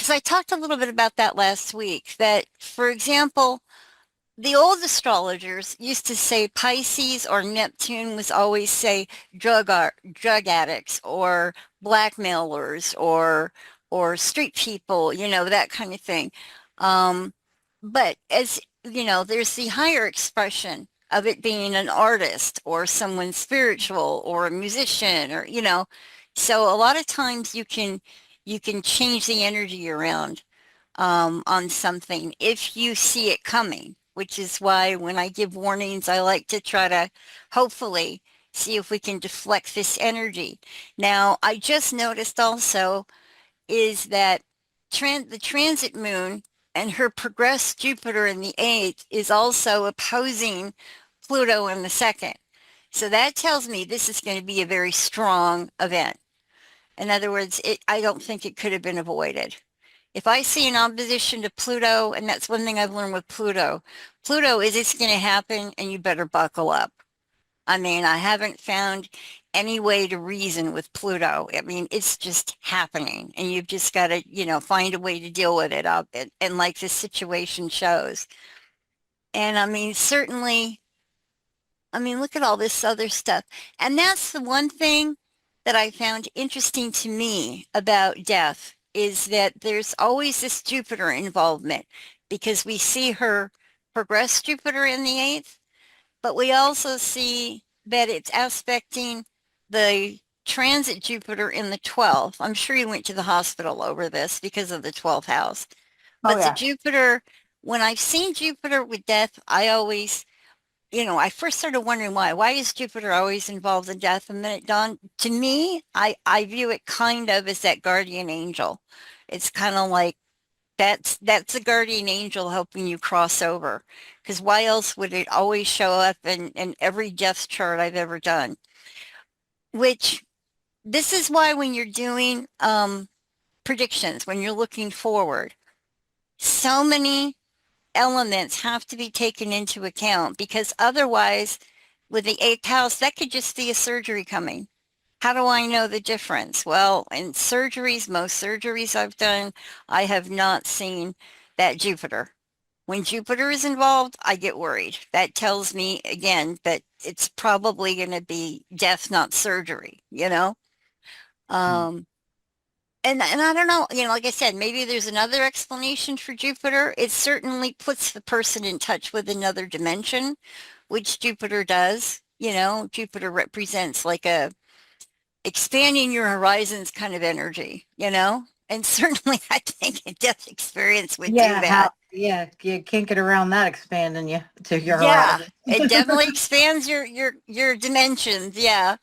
because I talked a little bit about that last week, that, for example, the old astrologers used to say Pisces or Neptune was always say drug addicts or blackmailers or street people, that kind of thing. Um, but as you know, there's the higher expression of it being an artist or someone spiritual or a musician or. So a lot of times you can change the energy around on something if you see it coming, which is why when I give warnings, I like to try to hopefully see if we can deflect this energy. Now, I just noticed also is that the transit moon and her progressed Jupiter in the eighth is also opposing Pluto in the second. So that tells me this is going to be a very strong event. In other words, I don't think it could have been avoided. If I see an opposition to Pluto, and that's one thing I've learned with Pluto, Pluto is it's going to happen and you better buckle up. I mean, I haven't found any way to reason with Pluto. I mean, it's just happening and you've just got to, find a way to deal with it up and like this situation shows. And I mean, certainly, I mean, look at all this other stuff. And that's the one thing that I found interesting to me about death is that there's always this Jupiter involvement because we see her progress Jupiter in the eighth, but we also see that it's aspecting the transit Jupiter in the 12th. I'm sure you went to the hospital over this because of the 12th house. Oh But the yeah. Jupiter, when I've seen Jupiter with death, I always I first started wondering why. Why is Jupiter always involved in death? And then it dawned to me, I view it kind of as that guardian angel. It's kind of like that's a guardian angel helping you cross over. Because why else would it always show up in every death chart I've ever done? Which this is why when you're doing predictions, when you're looking forward, so many elements have to be taken into account because otherwise, with the eighth house, that could just be a surgery coming. How do I know the difference? Well, in surgeries, most surgeries I've done, I have not seen that Jupiter. When Jupiter is involved, I get worried. That tells me again that it's probably going to be death, not surgery. Mm. Um, and I don't know, like I said, maybe there's another explanation for Jupiter. It certainly puts the person in touch with another dimension, which Jupiter does. Jupiter represents like a expanding your horizons kind of energy. And certainly I think a death experience would do Yeah, that. yeah, you can't get around that expanding you to your Yeah, horizon. it definitely expands your dimensions. Yeah.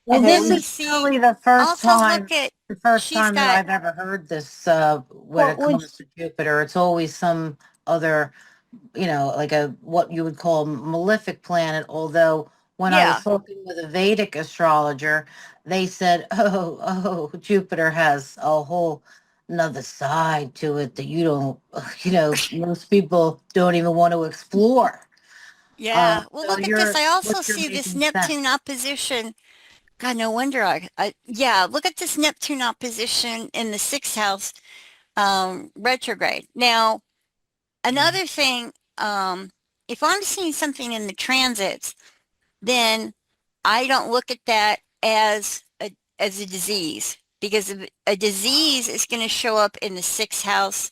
Well, And this then we is see really also look at the first she's time that got I've ever heard this when Well, it when comes to Jupiter. It's always some other, like a what you would call malefic planet. Although when I was yeah. talking with a Vedic astrologer, they said, "Oh, Jupiter has a whole another side to it that you don't, most people don't even want to explore." Yeah. Well, So look at this. I what also you're see this making Neptune sense. opposition. God, no wonder yeah, look at this Neptune opposition in the sixth house, retrograde. Now, Mm. another thing, if I'm seeing something in the transits, then I don't look at that as a disease because a disease is going to show up in the sixth house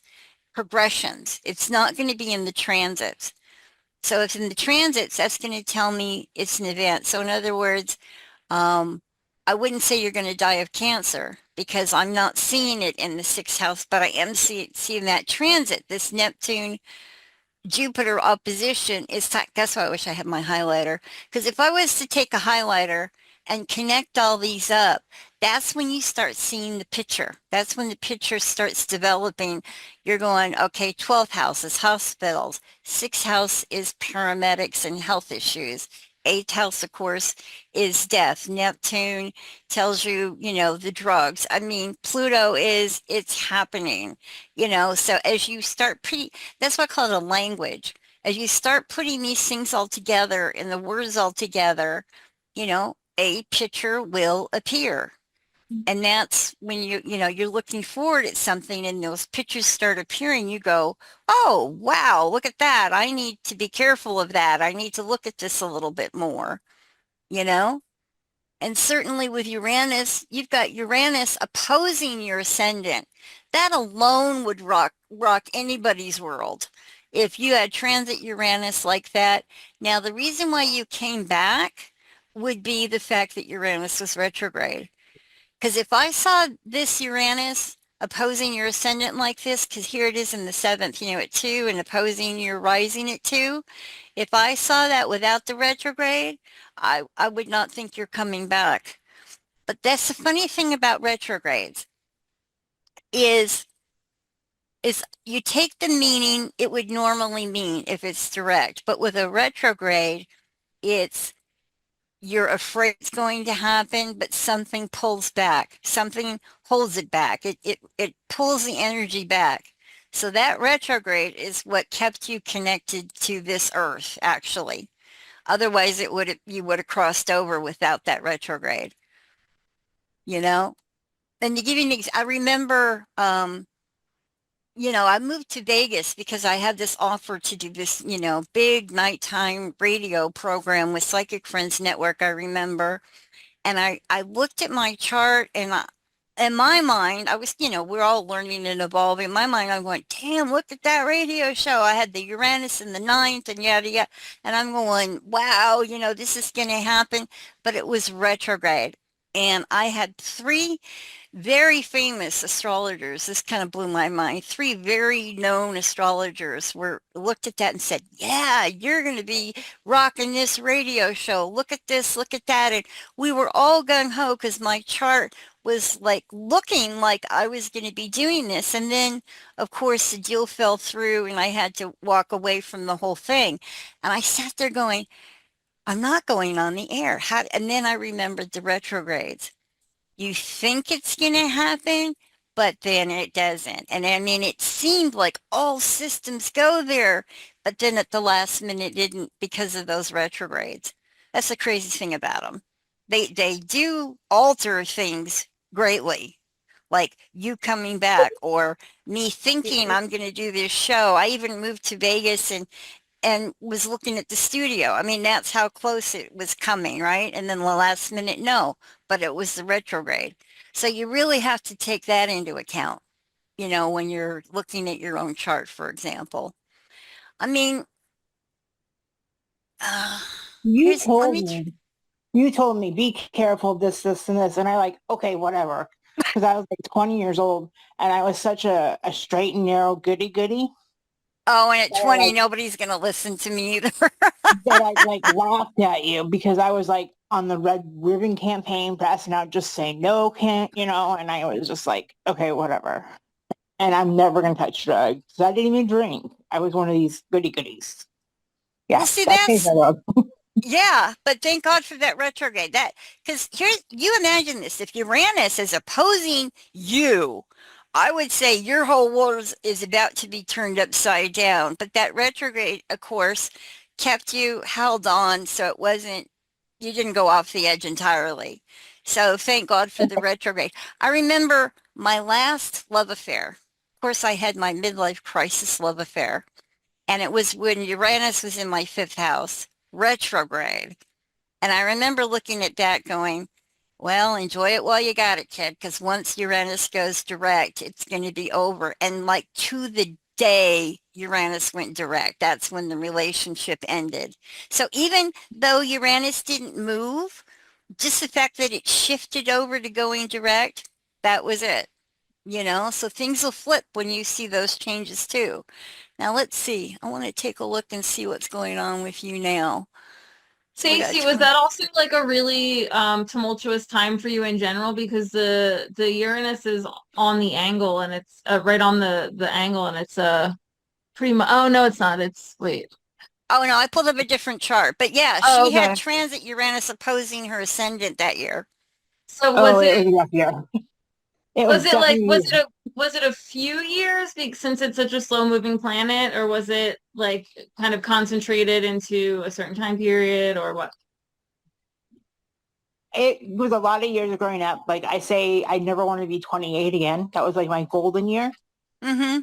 progressions. It's not going to be in the transits. So if in the transits, that's going to tell me it's an event. So in other words, um, I wouldn't say you're going to die of cancer because I'm not seeing it in the sixth house, but I am seeing that transit, this Neptune Jupiter opposition is, that's why I wish I had my highlighter. Because if I was to take a highlighter and connect all these up, that's when you start seeing the picture. That's when the picture starts developing. You're going, okay, 12th house is hospitals. Sixth house is paramedics and health issues. Eighth house, of course, is death. Neptune tells you, the drugs. I mean, Pluto is, it's happening, so as you start that's why I call it a language. As you start putting these things all together and the words all together, a picture will appear. And that's when you're looking forward at something and those pictures start appearing, you go, oh, wow, look at that. I need to be careful of that. I need to look at this a little bit more, you know? And certainly with Uranus, you've got Uranus opposing your ascendant. That alone would rock anybody's world. If you had transit Uranus like that. Now, the reason why you came back would be the fact that Uranus was retrograde. Because if I saw this Uranus opposing your ascendant like this, because here it is in the seventh, at 2 and opposing your rising at 2, if I saw that without the retrograde, I would not think you're coming back. But that's the funny thing about retrogrades is is you take the meaning it would normally mean if it's direct, but with a retrograde, it's you're afraid it's going to happen, but something pulls back. Something holds it back. It pulls the energy back. So that retrograde is what kept you connected to this earth, actually. Otherwise, you would have crossed over without that retrograde, you know? And to give you I remember, I moved to Vegas because I had this offer to do this, big nighttime radio program with Psychic Friends Network, I remember. And I looked at my chart and in my mind, I was, we're all learning and evolving. In my mind, I went, damn, look at that radio show. I had the Uranus in the ninth and yada, yada. And I'm going, wow, this is going to happen. But it was retrograde. And I had three very famous astrologers. This kind of blew my mind. Three very known astrologers were looked at that and said, yeah, you're going to be rocking this radio show. Look at this, look at that. And we were all gung-ho because my chart was like looking like I was going to be doing this. And then, of course, the deal fell through and I had to walk away from the whole thing. And I sat there going, I'm not going on the air. And then I remembered the retrogrades. You think it's going to happen, but then it doesn't. And I mean, it seemed like all systems go there, but then at the last minute it didn't because of those retrogrades. That's the crazy thing about them. They do alter things greatly, like you coming back or me thinking I'm going to do this show. I even moved to Vegas and was looking at the studio. I mean, that's how close it was coming, right? And then the last minute, no, but it was the retrograde. So you really have to take that into account, when you're looking at your own chart, for example. I mean, uh, You let told me, me, you told me, be careful, this, and this. And I like, okay, whatever. Because I was like 20 years old and I was such a straight and narrow goody goody oh, and at that I 20, like, nobody's going to listen to me either. that I like laughed at you because I was like on the red ribbon campaign passing out, just say no, can't, and I was just like, okay, whatever. And I'm never going to touch drugs. I didn't even drink. I was one of these goody goodies. Well, Yeah, see, that's me. yeah, but thank God for that retrograde. Because you imagine this, if Uranus is opposing you, I would say your whole world is about to be turned upside down. But that retrograde, of course, kept you held on, so you didn't go off the edge entirely. So thank God for the retrograde. I remember my last love affair. Of course, I had my midlife crisis love affair. And it was when Uranus was in my fifth house, retrograde. And I remember looking at that going, well, enjoy it while you got it, kid, because once Uranus goes direct, it's going to be over. And like to the day Uranus went direct, that's when the relationship ended. So even though Uranus didn't move, just the fact that it shifted over to going direct, that was it. So things will flip when you see those changes too. Now let's see. I want to take a look and see what's going on with you now. So we got Stacey, was that also like a really tumultuous time for you in general? Because the Uranus is on the angle and it's right on the angle and it's pretty much, oh no, it's not. It's wait. Oh no, I pulled up a different chart. But yeah, Oh, she had okay. transit Uranus opposing her ascendant that year. So Oh, it was rough. Yeah, it was definitely. was it a few years since it's such a slow moving planet, or was it like kind of concentrated into a certain time period or what? It was a lot of years of growing up. Like I say, I never want to be 28 again. That was like my golden year. Mm-hmm.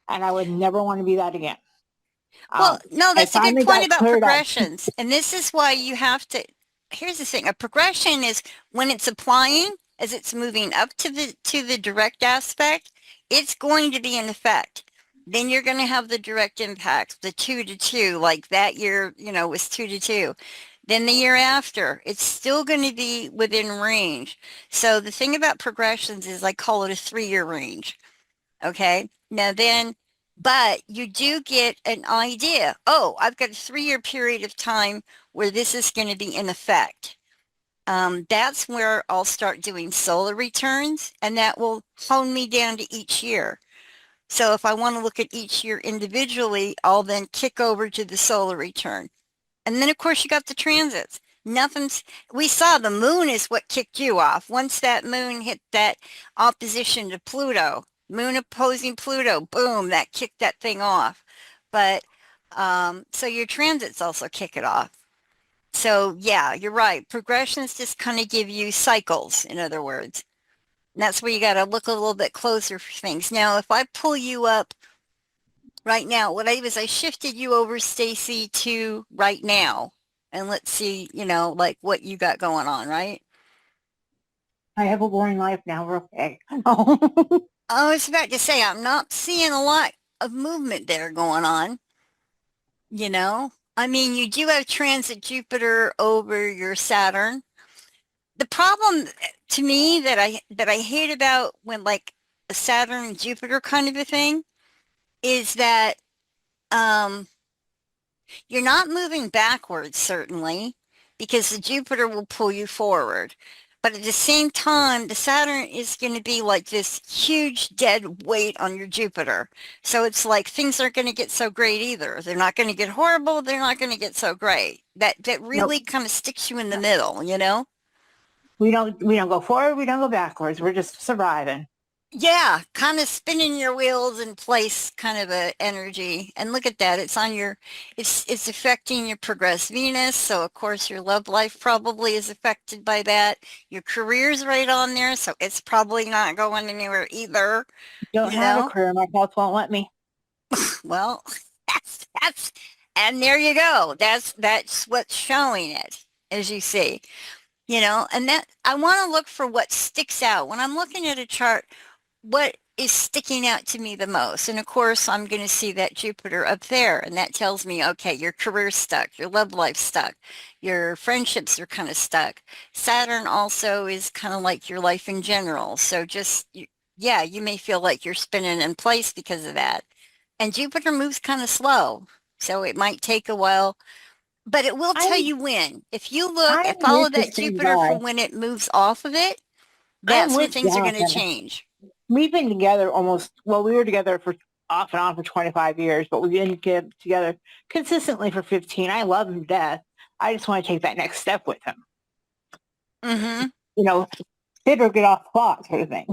And I would never want to be that again. Well, no, I that's a good finally point got about cleared up. progressions. And this is why you have to, here's the thing, a progression is when it's applying, as it's moving up to the direct aspect, it's going to be in effect. Then you're going to have the direct impact, the 2 to 2, like that year, was 2 to 2. Then the year after, it's still going to be within range. So the thing about progressions is I call it a 3-year range. Okay. Now then, but you do get an idea. Oh, I've got a 3-year period of time where this is going to be in effect. That's where I'll start doing solar returns, and that will hone me down to each year. So if I want to look at each year individually, I'll then kick over to the solar return. And then, of course, you got the transits. We saw the moon is what kicked you off. Once that moon hit that opposition to Pluto, moon opposing Pluto, boom, that kicked that thing off. But so your transits also kick it off. So yeah, you're right. Progressions just kind of give you cycles, in other words. And that's where you got to look a little bit closer for things. Now, if I pull you up right now, what I did was I shifted you over, Stacy, to right now. And let's see, like what you got going on, right? I have a boring life now. We're okay. I was about to say, I'm not seeing a lot of movement there going on, you know? I mean, you do have transit Jupiter over your Saturn. The problem to me that I hate about when like a Saturn Jupiter kind of a thing is that um you're not moving backwards, certainly, because the Jupiter will pull you forward. But at the same time, the Saturn is going to be like this huge dead weight on your Jupiter. So it's like things aren't going to get so great either. They're not going to get horrible. They're not going to get so great. That Nope. really kind of sticks you in the middle, you know? We don't go forward, we don't go backwards. We're just surviving. Yeah, kind of spinning your wheels in place kind of a energy. And look at that. It's affecting your progressed Venus. So of course your love life probably is affected by that. Your career's right on there. So it's probably not going anywhere either, Don't you have a know? career. My health won't let me. Well, that's, and there you go. That's what's showing it, as you see, and that I want to look for what sticks out. When I'm looking at a chart, what is sticking out to me the most? And of course, I'm going to see that Jupiter up there, and that tells me, okay, your career's stuck, your love life's stuck, your friendships are kind of stuck. Saturn also is kind of like your life in general. So yeah, you may feel like you're spinning in place because of that. And Jupiter moves kind of slow, so it might take a while, but it will tell I'm you when. If you look I'm and follow with the that same Jupiter for guy. when it moves off of it, I'm that's when with things are going to Jonathan. change. We've been together we were together for off and on for 25 years, but we've been together consistently for 15. I love him to death. I just want to take that next step with him. Mm-hmm. You know, hit or get off the plot sort of thing.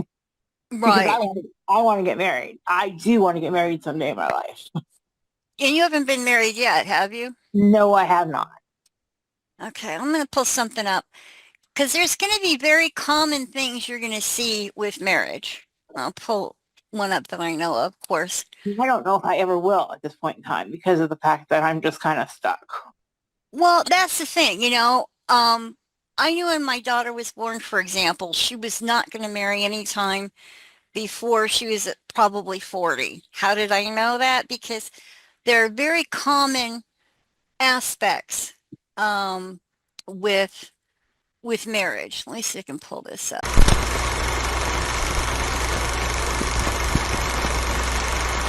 Because Right. I want to get married. I do want to get married someday in my life. And you haven't been married yet, have you? No, I have not. Okay, I'm going to pull something up because there's going to be very common things you're going to see with marriage. I'll pull one up that I know of course. I don't know if I ever will at this point in time because of the fact that I'm just kind of stuck. Well, that's the thing, I knew when my daughter was born, for example, she was not going to marry anytime before she was probably 40. How did I know that? Because there are very common aspects um, with with marriage. Let me see if I can pull this up.